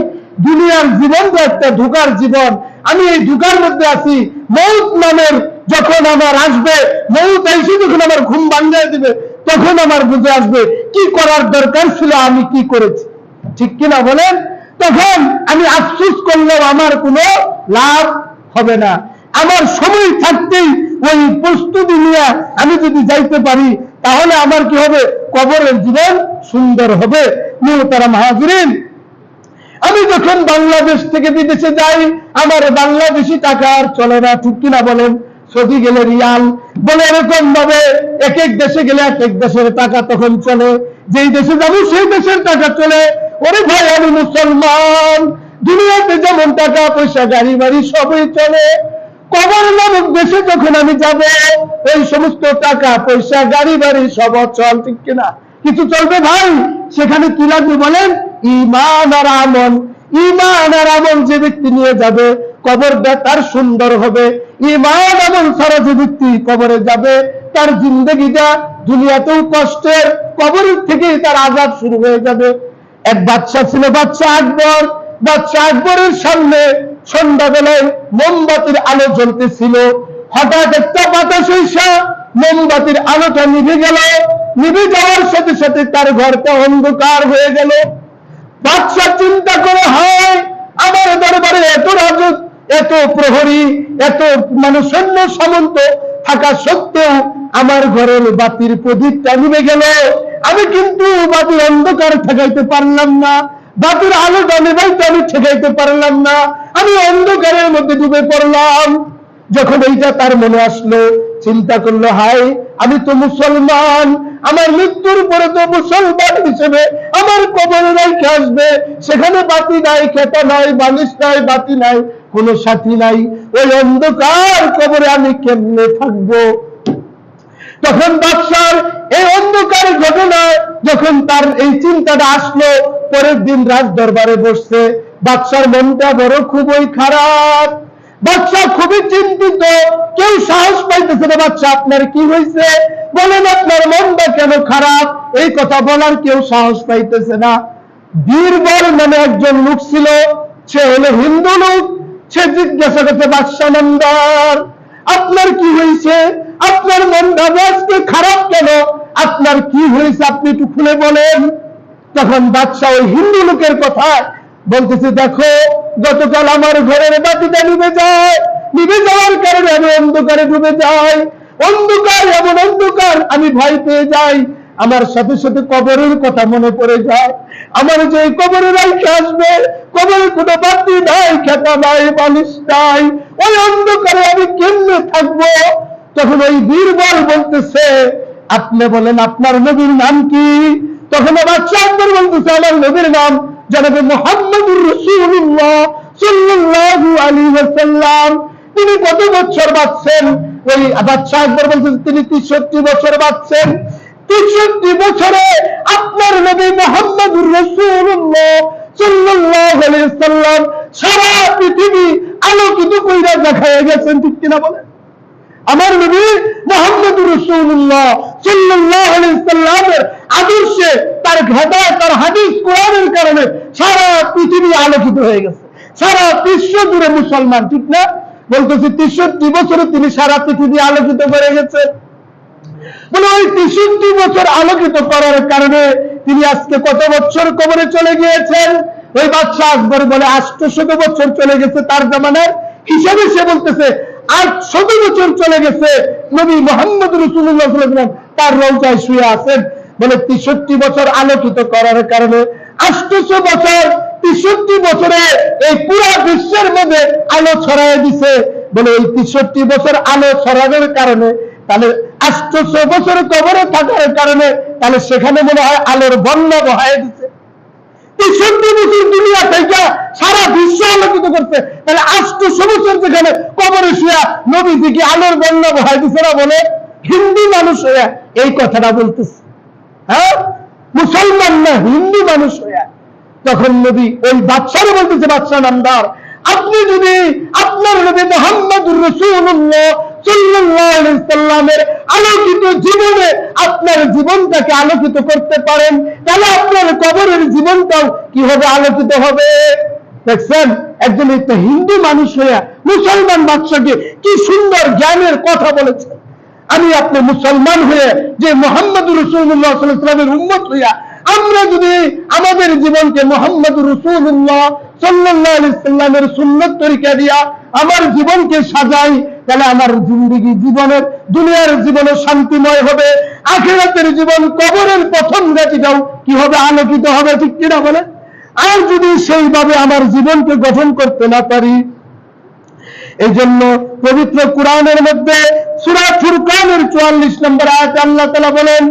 দুনিয়ার জীবন তো একটা ধোঁকার জীবন, আমি এই ধোঁকার মধ্যে আছি। মৌত নামের যখন আমার আসবে, মৌত এসে যখন আমার ঘুম ভাঙিয়ে দিবে, তখন আমার বুঝে আসবে কি করার দরকার ছিল, আমি কি করেছি। ঠিক কিনা বলেন? তখন আমি আফসোস করলেও আমার কোনো লাভ হবে না। আমার সময় থাকতেই ওই প্রস্তুতি নিয়ে আমি যদি যাইতে পারি, তাহলে আমার কি হবে, কবরের জীবন সুন্দর হবে। মুহতারাম হাজিরিন, আমি যখন বাংলাদেশ থেকে বিদেশে যাই, আমার বাংলাদেশি টাকা আর চলে না। ঠিক কিনা বলেন? সৌদি গেলে রিয়াল, বলে এরকম ভাবে এক এক দেশে গেলে এক এক দেশের টাকা তখন চলে, যেই দেশে যাবো সেই দেশের টাকা চলে। ওরে ভাই, আমি মুসলমান, দুনিয়াতে যেমন টাকা পয়সা গাড়ি বাড়ি সবই চলে, কবর নামক দেশে যখন আমি যাব, এই সমস্ত টাকা পয়সা গাড়ি বাড়ি সব অচল। ঠিক কিনা? কিছু চলবে ভাই? সেখানে কি লাগবে বলেন? ঈমান আর আমল। ঈমান আর আমল যে ব্যক্তি নিয়ে যাবে, কবরটা তার সুন্দর হবে। ঈমান আমল ছাড়া যে ব্যক্তি কবরে যাবে, তার জিন্দগিটা দুনিয়াতেও কষ্টের, কবরের থেকেই তার আযাব শুরু হয়ে যাবে। এক বাদশা ছিল, বাদশা আকবর। বাদশা আকবরের সামনে সন্ধ্যাবেলায় মোমবাতির আলো জ্বলতেছিল। হঠাৎ একটা বাতাস এসে মোমবাতির আলোটা নিভে গেল। নিভে যাওয়ার সাথে সাথে তার ঘরটা অন্ধকার হয়ে গেল। বাদশা চিন্তা করে, হয় আমার দরবারে এত রাজত, এত প্রহরী, এত সৈন্য সামন্ত থাকা সত্ত্বেও আমার ঘরের বাতির প্রদীপটা নিভে গেল। আমি কিন্তু বাতির অন্ধকার ঠেকাইতে পারলাম না, বাতির আলোটা নেবাইতে আমি ঠেকাইতে পারলাম না, আমি অন্ধকারের মধ্যে ডুবে পড়লাম। যখন এইটা তার মনে আসলো, চিন্তা করলো, হায় আমি তো মুসলমান, আমার মৃত্যুর পরে তো মুসলমান হিসেবে আমার কবরে রেখে আসবে, সেখানে বাতি নাই, খেতা নাই, বালিশ নাই, বাতি নাই, কোনো সাথী নাই, ওই অন্ধকার কবরে আমি কেমনে থাকবো? তখন বাদশার এই অন্ধকার ঘটনা যখন তার এই চিন্তাটা আসলো, পরের দিন রাজ দরবারে বসছে। বাদশার মনটা বড় খুবই খারাপ, বাদশা খুবই চিন্তিত, কেউ সাহস পাইতেছে না। বাদশা, আপনার কি হয়েছে? বলেন, আপনার মনটা কেন খারাপ? এই কথা বলার কেউ সাহস পাইতেছে না। বীরবল নামে একজন লোক ছিল, সে হলো হিন্দু লোক। সে জিজ্ঞাসা করছে, বাদশা নন্দর, আপনার কি হয়েছে? আপনার মনটা আজকে খারাপ কেন? আপনার কি হয়েছে আপনি একটু খুলে বলেন। তখন বাদশাহ ওই হিন্দু লোকের কথা বলতেছে, দেখো গতকাল আমার ঘরের বাতিটা নিভে যায়, নিভে যাওয়ার কারণে আমি অন্ধকারে ডুবে যাই, অন্ধকার এমন অন্ধকার আমি ভয় পেয়ে যাই, আমার সাথে সাথে কবরের কথা মনে পড়ে যায়, আমার যে কবরে রাইখে আসবে, কবরে কোনো বাতি নাই, খেতা নাই, বালিশ নাই, ওই অন্ধকারে আমি কেমনে থাকবো। তখন ওই বীরবল বলতেছে, আপনি বলেন আপনার নবীর নাম কি? তখন বাদশাহ আকবর বলতেছে, আমার নবীর নাম জনাবে মুহাম্মদুর রাসূলুল্লাহ সাল্লাল্লাহু আলাইহি ওয়াসাল্লাম। তিনি কত বছর বাঁচছেন? ওই বাদশাহ আকবর বলতেছে, তিনি 63 বছর বাঁচছেন। 63 বছরে আপনার নবী মুহাম্মদুর রাসূলুল্লাহ সাল্লাল্লাহু আলাইহি ওয়াসাল্লাম সারা পৃথিবী আলোকিত কইরা দেখায় গেছেন, ঠিক কিনা বলেন? আমার নবী মুহাম্মদুর রাসূলুল্লাহ সাল্লাল্লাহু আলাইহি ওয়াসাল্লামের আদর্শে, তার হেদায়েত, তার হাদিস কোরআনের কারণে সারা পৃথিবী আলোকিত হয়ে গেছে, সারা বিশ্ব জুড়ে মুসলমান, ঠিক না? বলতেছি 63 বছরে তিনি সারা পৃথিবী আলোকিত করে গেছেন। বলে ওই 63 বছর আলোকিত করার কারণে তিনি আজকে কত বছর কবরে চলে গিয়েছেন? ওই বাদশাহ আকবর বলে 800 বছর চলে গেছে তার জামানার হিসাবে। সে বলতেছে 800 বছর চলে গেছে, নবী মুহাম্মদ রাসূলুল্লাহ সাল্লাল্লাহু আলাইহি ওয়াসাল্লাম তার রওজায় শুয়ে আছেন। বলে 63 বছর আলোকিত করার কারণে 800 বছর, 63 বছরে এই পুরো বিশ্বের মধ্যে আলো ছড়ায় দিছে। বলে এই 63 বছর আলো ছড়ানোর কারণে তাহলে 800 বছর কবরে থাকার কারণে তাহলে সেখানে মনে হয় আলোর বন্যা বহায় দিছে। 63 বছর দুনিয়া থেকে সারা বিশ্ব আলোকিত করছে, তাহলে 800 বছর যেখানে কবরে শুয়া নবীজিকে আলোর বন্যা বহায় দিছে না? বলে হিন্দু মানুষ হইয়া এই কথাটা বলতেছে, হ্যাঁ, মুসলমান না, হিন্দু মানুষ হইয়া। তখন নবী ওই বাদশারে বলতেছে, বাদশাহ নামদার, আপনি যদি আপনার নবী মুহাম্মদুর রাসূলুল্লাহ সাল্লাল্লাহু আলাইহি ওয়াসাল্লামের আলোকিত জীবনে আপনার জীবনটাকে আলোকিত করতে পারেন, তাহলে আপনার কবরের জীবনটাও কি হবে? আলোকিত হবে। দেখছেন, একজন একটা হিন্দু মানুষ হইয়া মুসলমান বাদশাকে কি সুন্দর জ্ঞানের কথা বলেছে। আমি আপনি মুসলমান হয়ে যে মুহাম্মদুর রাসূলুল্লাহ সাল্লাল্লাহু আলাইহি ওয়াসাল্লামের উম্মত হইয়া আমরা যদি আমাদের জীবনকে মুহাম্মদুর রাসূলুল্লাহ সাল্লাল্লাহু আলাইহি ওয়াসাল্লামের সুন্নাত তরিকা দিয়া আমার জীবনকে সাজাই, তাহলে আমার জিন্দেগি জীবনের, দুনিয়ার জীবনে শান্তিময় হবে, আখিরাতের জীবন, কবরের প্রথম রাতিটাও কি হবে? আলোকিত হবে, ঠিক কিনা বলে? আর যদি সেইভাবে আমার জীবনকে গঠন করতে না পারি, এই জন্য পবিত্র কোরআনের মধ্যে সূরা ফুরকানের 44 নম্বর আয়াতে আল্লাহ তাআলা বলেন,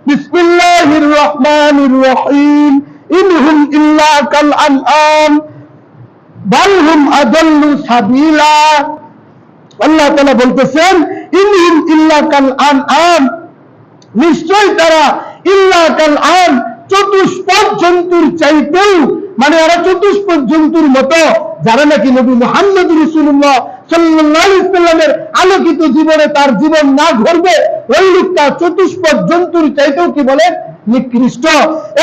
বিসমিল্লাহির রহমানির রহিম, ইনহুম ইল্লা কাল আনআম বাল হুম আদাল্লু সাবিলা। আল্লাহ তাআলা বলতেছেন, ইনহুম ইল্লা কাল আনআম, নিশ্চয় তারা ইল্লা কাল আন, চতুষ্পদ জন্তুর চাইতেও, মানে এরা চতুষ্পদ জন্তুর মতো, যারা নাকি নবী মুহাম্মদ রাসূলুল্লাহ সাল্লাল্লাহু আলাইহি ওয়াসাল্লামের আলোকিত জীবনে তার জীবন না ঘটবে, ওই লোকটা চতুষ্পদ জন্তুর চাইতেও কি বলেন? নিকৃষ্ট।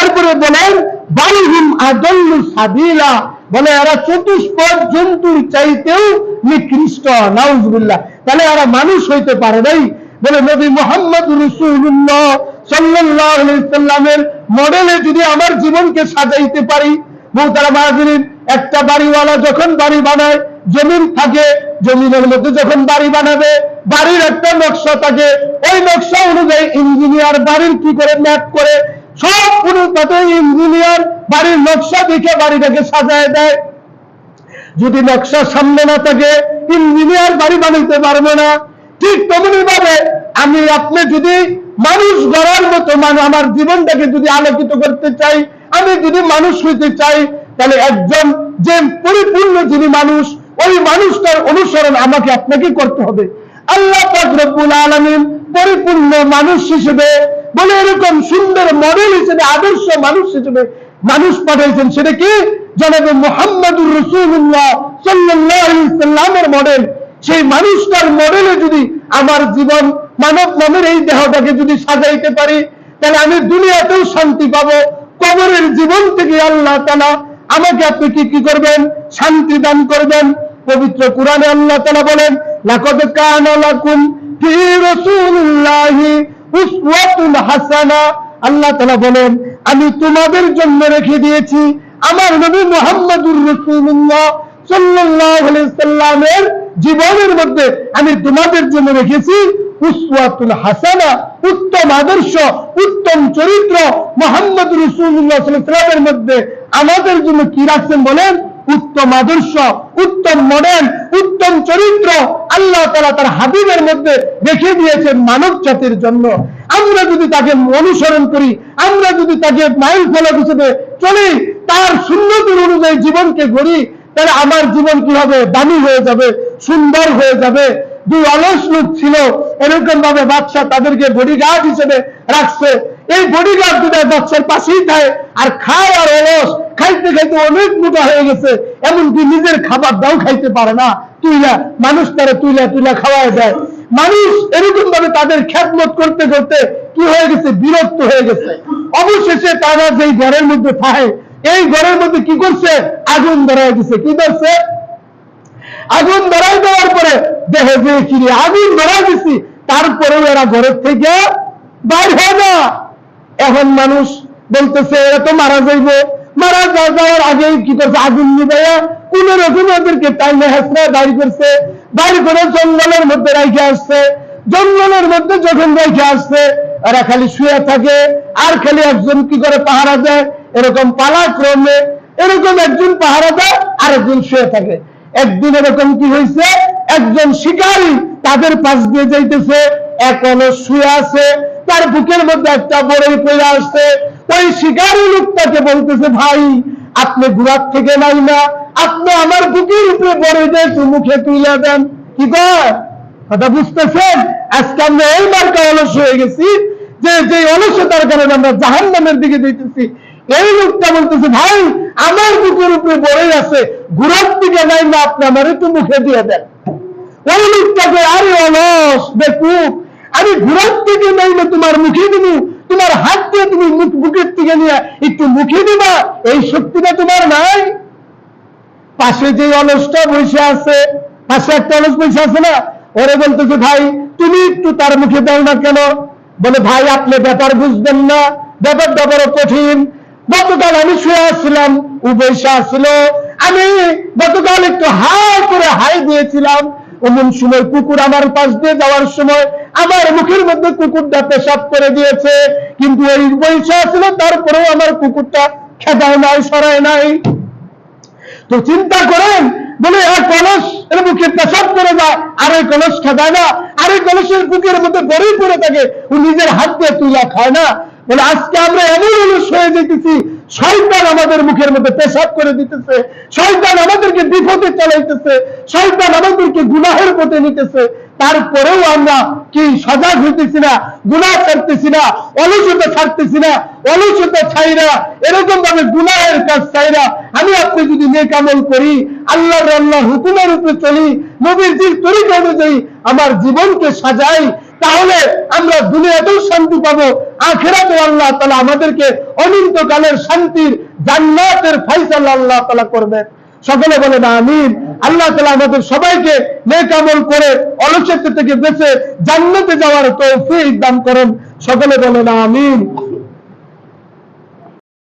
এরপরে বলেন বালহুম আদাল্লু সাবিলা, বলে এরা চতুষ্পদ জন্তুর চাইতেও নিকৃষ্ট। নাউজুবিল্লাহ। তাহলে এরা মানুষ হইতে পারে নাই। বলে নবী মুহাম্মদ রাসূলুল্লাহ সাল্লাল্লাহু আলাইহি ওয়াসাল্লামের মডেলে যদি আমার জীবনকে সাজাইতে পারি, মুহতারাম হাজিরিন, একটা বাড়িওয়ালা যখন বাড়ি বানায়, জমিন থাকে, জমিনের মধ্যে যখন বাড়ি বানাবে, বাড়ির একটা নকশা থাকে, ওই নকশা অনুযায়ী ইঞ্জিনিয়ার বাড়ির কি করে ম্যাপ করে, সব অনুপাতে ইঞ্জিনিয়ার বাড়ির নকশা দেখে বাড়িটাকে সাজায় দেয়। যদি নকশা সামনে না থাকে, ইঞ্জিনিয়ার বাড়ি বানাইতে পারবে না। ঠিক তেমনি ভাবে আমি আপনি যদি মানুষ গড়ার মতো আমার জীবনটাকে যদি আলোকিত করতে চাই, আমি যদি মানুষ হইতে চাই, তাহলে একজন যে পরিপূর্ণ যিনি মানুষ, ওই মানুষটার অনুসরণ আমাকে আপনাকে করতে হবে। আল্লাহ পাক রব্বুল আলামিন পরিপূর্ণ মানুষ হিসেবে, বলে এরকম সুন্দর মডেল হিসেবে, আদর্শ মানুষ হিসেবে মানুষ পাঠাইছেন। সেটা কি? জনাবে মুহাম্মদুর রাসূলুল্লাহ সাল্লাল্লাহু আলাইহি ওয়াসাল্লামের মডেল। সেই মানুষটার মডেলে যদি আমার জীবন, মানব নামের এই দেহটাকে যদি সাজাইতে পারি, তাহলে আমি দুনিয়াতেও শান্তি পাবো, কবরের জীবন থেকে আল্লাহ তাআলা আমাকে আপনি কি করবেন? শান্তি দান করবেন। পবিত্র কোরআনে আল্লাহ তাআলা বলেন, লাকাদ কানা লাকুম ফি রাসূলিল্লাহি উসওয়াতুন হাসানা। আল্লাহ তাআলা বলেন আমি তোমাদের জন্য রেখে দিয়েছি আমার নবী মুহাম্মদুর রাসূলুল্লাহ সাল্লাল্লাহু আলাইহি সাল্লামের জীবনের মধ্যে আমি তোমাদের জন্য রেখেছি উসওয়াতুল হাসানা, উত্তম আদর্শ, উত্তম চরিত্র। মুহাম্মদ রাসূলুল্লাহ সাল্লাল্লাহু আলাইহি ওয়াসাল্লামের মধ্যে আমাদের জন্য কি রাখছেন বলেন? উত্তম আদর্শ, উত্তম মডেল, উত্তম চরিত্র আল্লাহ তাআলা তার হাবিবের মধ্যে রেখে দিয়েছেন মানব জাতির জন্য। আমরা যদি তাকে অনুসরণ করি, আমরা যদি তাকে মাইল ফলক হিসেবে চলি, তার সুন্নতের অনুযায়ী জীবনকে গড়ি, তাহলে আমার জীবন কি হবে? দামি হয়ে যাবে, সুন্দর হয়ে যাবে। দুই অলস লোক ছিল, এরকম ভাবে বাদশা তাদেরকে বডিগার্ড হিসেবে রাখছে। এই বডিগার্ড দুটা বাদশার পাশেই থাকে আর খায় আর অলস, খাইতে খাইতে অনেক মোটা হয়ে গেছে, এমনকি নিজের খাবার দাও খাইতে পারে না, তুইলা মানুষ তারা তুইলা তুইলা খাওয়ায় দেয়। মানুষ এরকম ভাবে তাদের খেদমত করতে করতে কি হয়ে গেছে? বিরক্ত হয়ে গেছে। অবশেষে তারা যেই ঘরের মধ্যে থাকে, এই ঘরের মধ্যে কি করছে? আগুন ধরায় দিছে। কি করছে? আগুন ধরাই দেওয়ার পরে দেখে যে কিরে আগুন ধরাই দিছি, তারপরেও এরা ঘরের থেকে বাইর হয় না। এখন মানুষ বলতেছে এরা তো মারা যাইব, মারা যাওয়ার আগেই কি করছে? আগুন নিবাইয়া কোন রকম ওদেরকে টাইমে হেসরা বাইর করছে, বাইর করে জঙ্গলের মধ্যে রেখে আসছে। জঙ্গলের মধ্যে যখন রেখে আসছে, এরা খালি শুয়ে থাকে আর খালি একজন কি করে পাহারা দেয়, এরকম পালাক্রমে এরকম একজন পাহারা দেয় আর একজন শুয়ে থাকে। একদিন এরকম কি হয়েছে? একজন শিকারী তাদের পাশ দিয়ে যাইতেছে, এক অলস শুয়ে আছে, তার বুকের মধ্যে একটা বড়ই পড়ে আসছে। ওই শিকারী লোকটাকে বলতেছে ভাই আপনি ঘোড়ার থেকে নাই না, আপনি আমার বুকের উপরে বড়ই দিয়ে একটু মুখে তুলে দেন। কি কয়? কথা বুঝতেছেন? আজকে আমরা এই মার্কা অলস হয়ে গেছি যে অলসতার কারণে আমরা জাহান্নামের দিকে যাইতেছি। এই লোকটা বলতেছে ভাই আমার বুকের উপরে বড়ই আছে, ঘোড়ার দিকে নাই না, আপনি আমার একটু মুখে দিয়ে দেন। ওই লোকটাকে আরে অলস বেকুব, আমি ঘোড়ার থেকে নাই না তোমার মুখে দিব, তোমার হাত দিয়ে তুমি বুকের থেকে নিয়ে একটু মুখে দিবা, এই শক্তিটা তোমার নাই। পাশে যে অলসটা বসে আছে, পাশে একটা অলস বসে আছে না, ওরে বলতেছে ভাই তুমি একটু তার মুখে দাও না কেন? বলে ভাই আপনি ব্যাপার বুঝবেন না, ব্যাপারটা বড় কঠিন। গতকাল আমি শুয়ে আসছিলাম, ও বৈশা আসছিল, আমি গতকাল একটু হাই করে হাই দিয়েছিলাম, এমন সময় কুকুর আমার পাশ দিয়ে যাওয়ার সময় আমার মুখের মধ্যে কুকুরটা পেশাব করে দিয়েছে, কিন্তু ওই বৈশা ছিল তারপরেও আমার কুকুরটা খেদায় নাই, সরায় নাই। তো চিন্তা করেন, বলে এক কলস এর মুখে পেশাব করে যায়, আর ওই কলস খেদায় না, আর ওই কলসের বুকের মধ্যে বড়ই পড়ে থাকে, ও নিজের হাত দিয়ে তুলা খায় না। বলে আজকে আমরা এমন অলস হয়ে যেতেছি, শয়তান আমাদের মুখের মধ্যে পেশাব করে দিতেছে, শয়তান আমাদেরকে বিপদে চালাইতেছে, শয়তান আমাদেরকে গুনাহের পথে নিতেছে, তারপরেও আমরা কি সজাগ হইতেছি না, গুনাহ করতেছি না, অলসতা ছাড়তেছি না, অলসতা ছাইরা এরকম ভাবে গুনাহের কাজ ছাইরা আমি আপনি যদি নেক আমল করি, আল্লাহর হুকুমের উপরে চলি, নবীর তরিকা অনুযায়ী আমার জীবনকে সাজাই, তাহলে আমরা দুনিয়াতেও শান্তি পাবো, আখিরাতেও আল্লাহ তাআলা আমাদেরকে অনন্তকালের শান্তির জান্নাতের ফয়সালা আল্লাহ তাআলা করবেন। সকলে বলেন আমিন। আল্লাহ তাআলা আমাদের সবাইকে নেক আমল করে অলসতা থেকে বেঁচে জান্নাতে যাওয়ার তৌফিক দান করেন। সকলে বলেন আমিন।